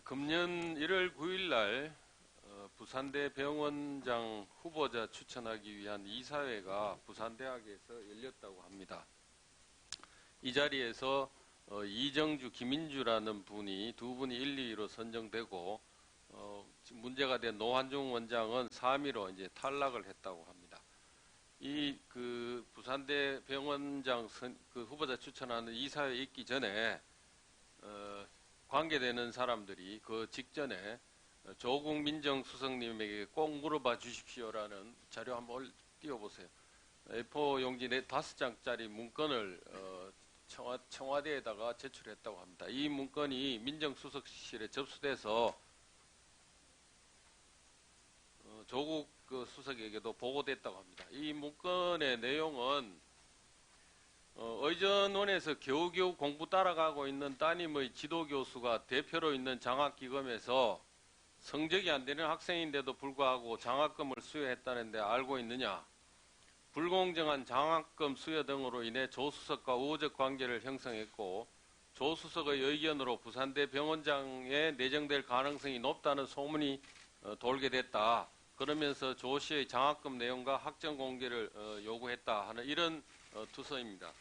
금년 1월 9일 날 부산대 병원장 후보자 추천하기 위한 이사회가 부산대학에서 열렸다고 합니다. 이 자리에서 이정주, 김인주라는 분이 두 분이 1, 2위로 선정되고 문제가 된 노환중 원장은 3위로 이제 탈락을 했다고 합니다. 이 부산대 병원장 후보자 추천하는 이사회에 있기 전에 관계되는 사람들이 그 직전에 조국 민정수석님에게 꼭 물어봐 주십시오라는 자료 한번 띄워보세요. A4 용지 5장짜리 문건을 청와대에다가 제출했다고 합니다. 이 문건이 민정수석실에 접수돼서 조국 수석에게도 보고됐다고 합니다. 이 문건의 내용은 의전원에서 겨우겨우 공부 따라가고 있는 따님의 지도교수가 대표로 있는 장학기금에서 성적이 안 되는 학생인데도 불구하고 장학금을 수여했다는데 알고 있느냐? 불공정한 장학금 수여 등으로 인해 조 수석과 우호적 관계를 형성했고 조 수석의 의견으로 부산대 병원장에 내정될 가능성이 높다는 소문이 돌게 됐다. 그러면서 조 씨의 장학금 내용과 학점 공개를 요구했다 하는 이런 투서입니다.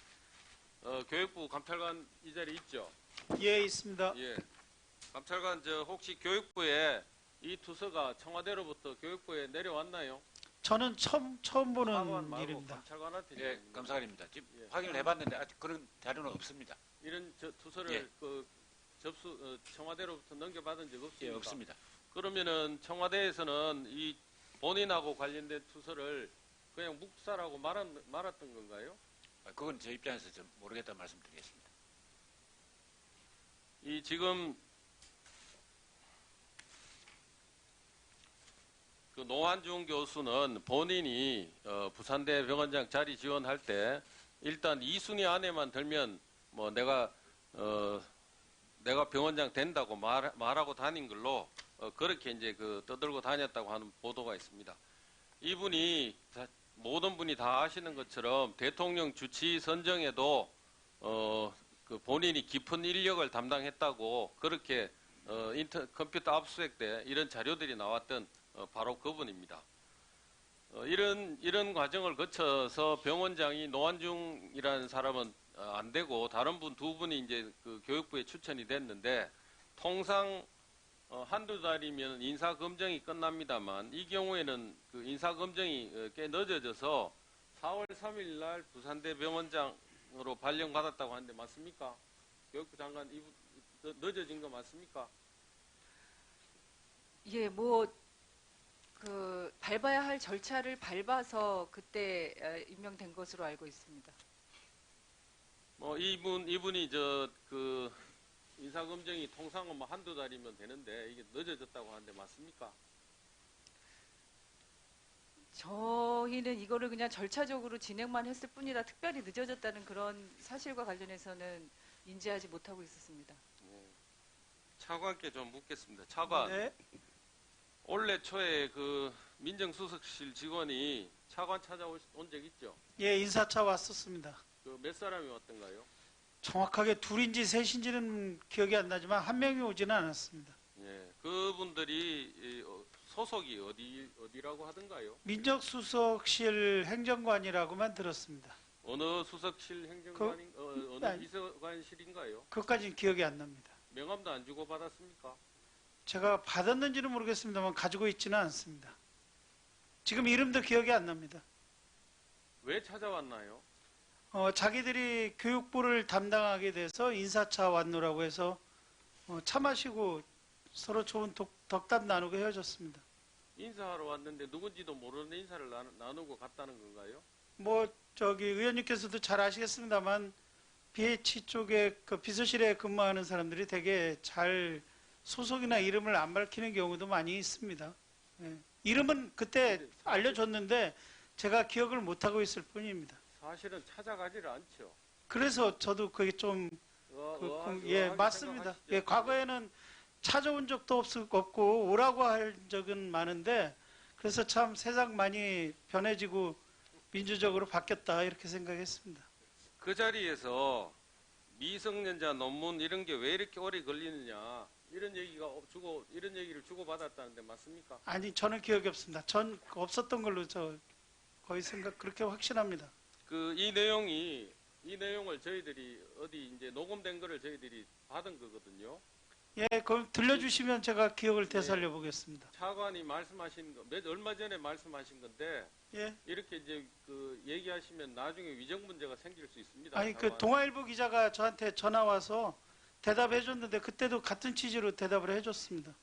교육부 감찰관 이 자리 있죠? 예, 있습니다. 예. 감찰관 혹시 교육부에 이 투서가 청와대로부터 교육부에 내려왔나요? 저는 처음 보는 일입니다. 감찰관한테 예, 감사드립니다. 지금 예. 확인을 해봤는데 아직 그런 자료는 없습니다. 이런 투서를 예. 청와대로부터 넘겨받은 적 없습니까? 예, 없습니다. 그러면은 청와대에서는 이 본인하고 관련된 투서를 그냥 묵살하고 말았던 건가요? 그건 제 입장에서 좀 모르겠다는 말씀드리겠습니다. 이 지금 노환중 교수는 본인이 부산대 병원장 자리 지원할 때 일단 2순위 안에만 들면 뭐 내가 병원장 된다고 말하고 다닌 걸로 그렇게 이제 떠들고 다녔다고 하는 보도가 있습니다. 이분이 모든 분이 다 아시는 것처럼 대통령 주치 선정에도 본인이 깊은 인력을 담당했다고 그렇게 컴퓨터 압수수색 때 이런 자료들이 나왔던 바로 그분입니다. 이런 과정을 거쳐서 병원장이 노환중이라는 사람은 안 되고 다른 두 분이 이제 교육부에 추천이 됐는데 통상 한두 달이면 인사검증이 끝납니다만 이 경우에는 인사검증이 꽤 늦어져서 4월 3일 날 부산대 병원장으로 발령받았다고 하는데 맞습니까? 교육부 장관 늦어진 거 맞습니까? 예, 밟아야 할 절차를 밟아서 그때 임명된 것으로 알고 있습니다. 이분이 인사검증이 통상은 한두 달이면 되는데 이게 늦어졌다고 하는데 맞습니까? 저희는 이거를 그냥 절차적으로 진행만 했을 뿐이라 특별히 늦어졌다는 그런 사실과 관련해서는 인지하지 못하고 있었습니다. 네. 차관께 좀 묻겠습니다. 차관. 네. 올해 초에 민정수석실 직원이 차관 찾아온 적 있죠? 예, 인사차 왔었습니다. 몇 사람이 왔던가요? 정확하게 둘인지 셋인지는 기억이 안 나지만 한 명이 오지는 않았습니다. 예, 그분들이 소속이 어디라고 하던가요? 민정수석실 행정관이라고만 들었습니다. 어느 수석실 행정관인 어느 비서관실인가요? 그것까지는 기억이 안 납니다. 명함도 안 주고 받았습니까? 제가 받았는지는 모르겠습니다만 가지고 있지는 않습니다. 지금 이름도 기억이 안 납니다. 왜 찾아왔나요? 자기들이 교육부를 담당하게 돼서 인사차 왔노라고 해서 차 마시고 서로 좋은 덕담 나누고 헤어졌습니다. 인사하러 왔는데 누군지도 모르는 인사를 나누고 갔다는 건가요? 의원님께서도 잘 아시겠습니다만 BH 쪽에 비서실에 근무하는 사람들이 되게 잘 소속이나 이름을 안 밝히는 경우도 많이 있습니다. 예. 이름은 그때 알려줬는데 제가 기억을 못하고 있을 뿐입니다. 사실은 찾아가지를 않죠. 그래서 저도 그게 좀 맞습니다. 예, 과거에는 찾아온 적도 없고 오라고 할 적은 많은데 그래서 참 세상 많이 변해지고 민주적으로 바뀌었다 이렇게 생각했습니다. 그 자리에서 미성년자 논문 이런 게 왜 이렇게 오래 걸리느냐 이런 이런 얘기를 주고 받았다는데 맞습니까? 아니 저는 기억이 없습니다. 전 없었던 걸로 저 거의 그렇게 확신합니다. 이 내용을 저희들이 어디 이제 녹음된 거를 저희들이 받은 거거든요. 예, 그럼 들려주시면 제가 기억을 되살려 보겠습니다. 차관이 말씀하신 거, 얼마 전에 말씀하신 건데, 예. 이렇게 이제 얘기하시면 나중에 위정 문제가 생길 수 있습니다. 아니 그 차관. 동아일보 기자가 저한테 전화 와서 대답해 줬는데 그때도 같은 취지로 대답을 해 줬습니다.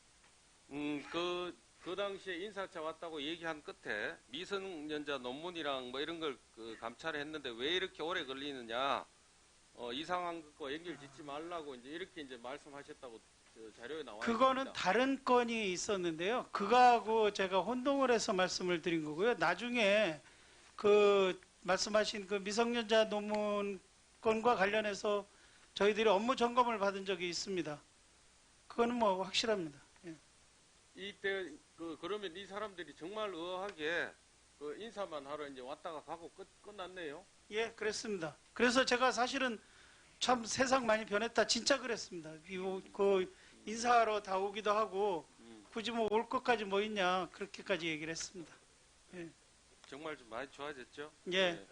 그 당시에 인사차 왔다고 얘기한 끝에 미성년자 논문이랑 뭐 이런 걸 감찰했는데 왜 이렇게 오래 걸리느냐, 이상한 것과 연결 짓지 말라고 이렇게 말씀하셨다고 자료에 나와 그거는 있습니다. 다른 건이 있었는데요. 그거하고 제가 혼동을 해서 말씀을 드린 거고요. 나중에 그 말씀하신 그 미성년자 논문 건과 관련해서 저희들이 업무 점검을 받은 적이 있습니다. 그거는 뭐 확실합니다. 예. 이때 그러면 이 사람들이 정말 의아하게 인사만 하러 이제 왔다가 가고 끝났네요. 예, 그랬습니다. 그래서 제가 사실은 참 세상 많이 변했다. 진짜 그랬습니다. 그 인사하러 다 오기도 하고 굳이 뭐 올 것까지 뭐 있냐 그렇게까지 얘기를 했습니다. 예. 정말 좀 많이 좋아졌죠? 예. 네.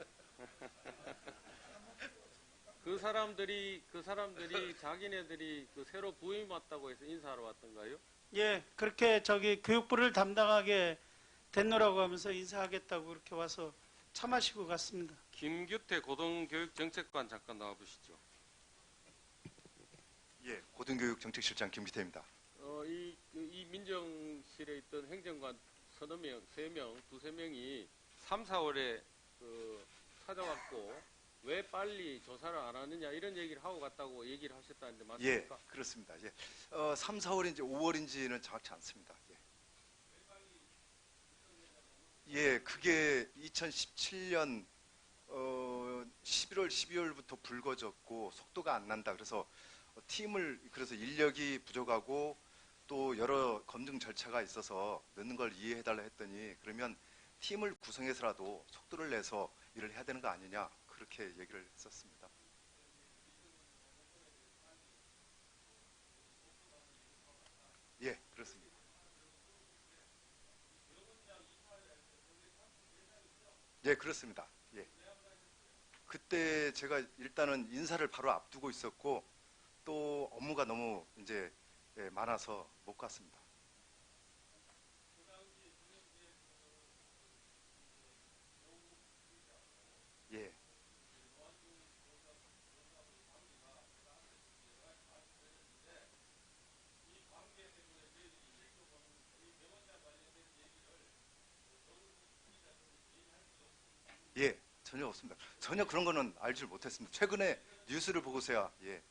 그 사람들이 자기네들이 새로 부임 왔다고 해서 인사하러 왔던가요? 예, 그렇게 저기 교육부를 담당하게 됐노라고 하면서 인사하겠다고 그렇게 와서 차 마시고 갔습니다. 김규태 고등교육정책관 잠깐 나와보시죠. 예, 고등교육정책실장 김기태입니다. 이 민정실에 있던 행정관 서너 명, 두세 명이 3, 4월에 찾아왔고 왜 빨리 조사를 안 하느냐 이런 얘기를 하고 갔다고 얘기를 하셨다는데 예, 맞습니까? 그렇습니다. 예, 3, 4월인지 5월인지는 정확치 않습니다. 예, 그게 2017년 11월, 12월부터 불거졌고 속도가 안 난다. 그래서 그래서 인력이 부족하고 또 여러 검증 절차가 있어서 늦는 걸 이해해달라 했더니 그러면 팀을 구성해서라도 속도를 내서 일을 해야 되는 거 아니냐 그렇게 얘기를 했었습니다. 예, 그렇습니다. 예, 그렇습니다. 예. 그때 제가 일단은 인사를 바로 앞두고 있었고 또 업무가 너무 이제 많아서 못 갔습니다. 예. 예, 전혀 없습니다. 전혀 그런 거는 알지 못했습니다. 최근에 뉴스를 보고서야 예,